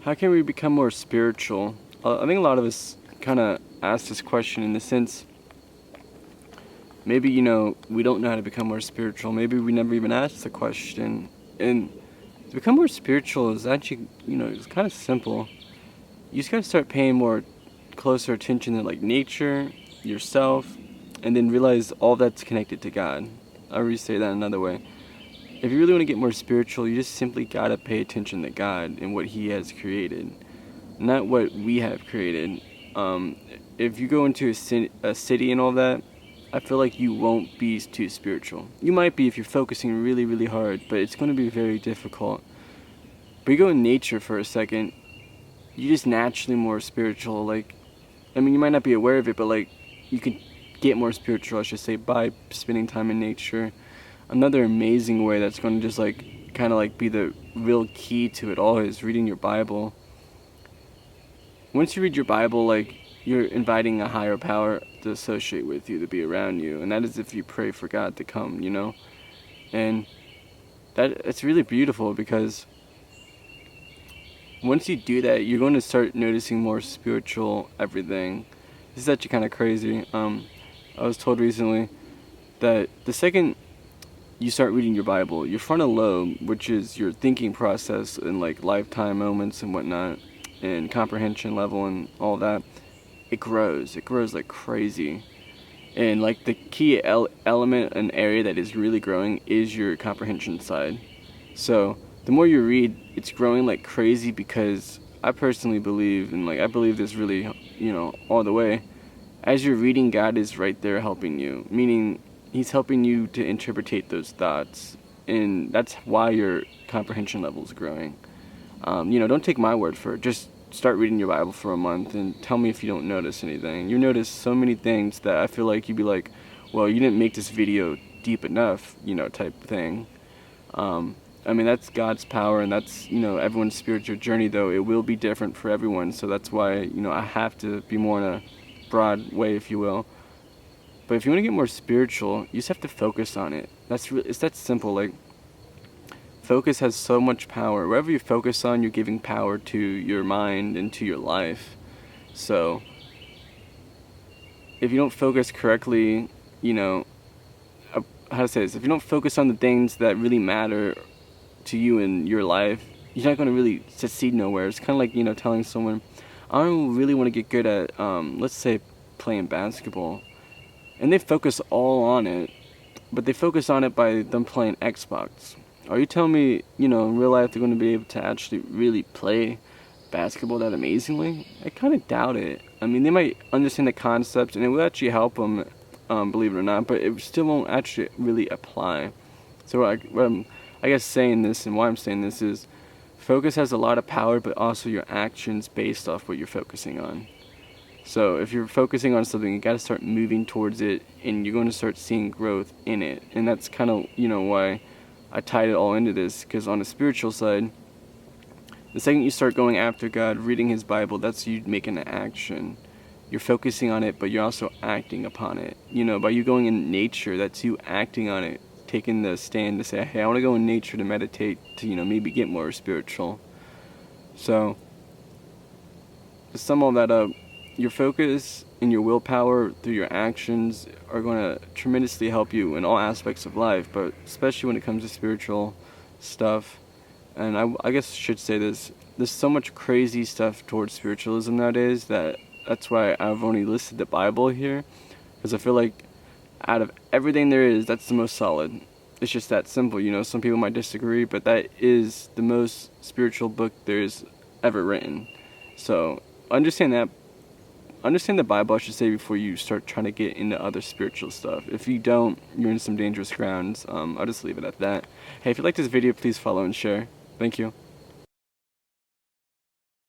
How can we become more spiritual? I think a lot of us kind of ask this question in the sense, maybe, we don't know how to become more spiritual. Maybe we never even asked the question. And to become more spiritual is actually, it's kind of simple. You just gotta start paying more closer attention to like nature, yourself, and then realize all that's connected to God. I'll restate that another way. If you really want to get more spiritual, you just simply gotta pay attention to God and what He has created, not what we have created. If you go into a city and all that, I feel like you won't be too spiritual. You might be if you're focusing really, really hard, but it's going to be very difficult. But you go in nature for a second, you're just naturally more spiritual. Like, I mean, you might not be aware of it, but like, you can get more spiritual, I should say, by spending time in nature. Another amazing way that's going to just like, kind of like be the real key to it all is reading your Bible. Once you read your Bible, like, you're inviting a higher power to associate with you, to be around you. And that is if you pray for God to come, And it's really beautiful because once you do that, you're going to start noticing more spiritual everything. This is actually kind of crazy. I was told recently that the second you start reading your Bible, your frontal lobe, which is your thinking process and like lifetime moments and whatnot, and comprehension level and all that, it grows like crazy. And like the key element and area that is really growing is your comprehension side. So the more you read, it's growing like crazy, because I personally believe, and like I believe this really, all the way, as you're reading, God is right there helping you, meaning He's helping you to interpretate those thoughts, and that's why your comprehension level is growing. Don't take my word for it. Just start reading your Bible for a month and tell me if you don't notice anything. You notice so many things that I feel like you'd be like, well, you didn't make this video deep enough, type thing. I mean, that's God's power, and that's, everyone's spiritual journey, though. It will be different for everyone, so that's why, I have to be more in a broad way, if you will. But if you want to get more spiritual, you just have to focus on it. It's that simple. Like, focus has so much power. Wherever you focus on, you're giving power to your mind and to your life. So, if you don't focus correctly, how to say this? If you don't focus on the things that really matter to you in your life, you're not going to really succeed nowhere. It's kind of like, telling someone, I don't really want to get good at, let's say, playing basketball. And they focus all on it, but they focus on it by them playing Xbox. Are you telling me, in real life they're going to be able to actually really play basketball that amazingly? I kind of doubt it. I mean, they might understand the concepts, and it will actually help them, believe it or not, but it still won't actually really apply. So what I'm, I guess, saying this, and why I'm saying this is, focus has a lot of power, but also your actions based off what you're focusing on. So if you're focusing on something, you got to start moving towards it, and you're going to start seeing growth in it. And that's kind of, why I tied it all into this, because on the spiritual side, the second you start going after God, reading His Bible, that's you making an action. You're focusing on it, but you're also acting upon it. By you going in nature, that's you acting on it, taking the stand to say, hey, I want to go in nature to meditate, to, maybe get more spiritual. So, to sum all that up, your focus and your willpower through your actions are going to tremendously help you in all aspects of life, but especially when it comes to spiritual stuff. And I guess I should say this, there's so much crazy stuff towards spiritualism nowadays that's why I've only listed the Bible here, because I feel like out of everything there is, that's the most solid. It's just that simple, some people might disagree, but that is the most spiritual book there's ever written. So understand the Bible, I should say, before you start trying to get into other spiritual stuff. If you don't, you're in some dangerous grounds. I'll just leave it at that. Hey, if you like this video, please follow and share. Thank you.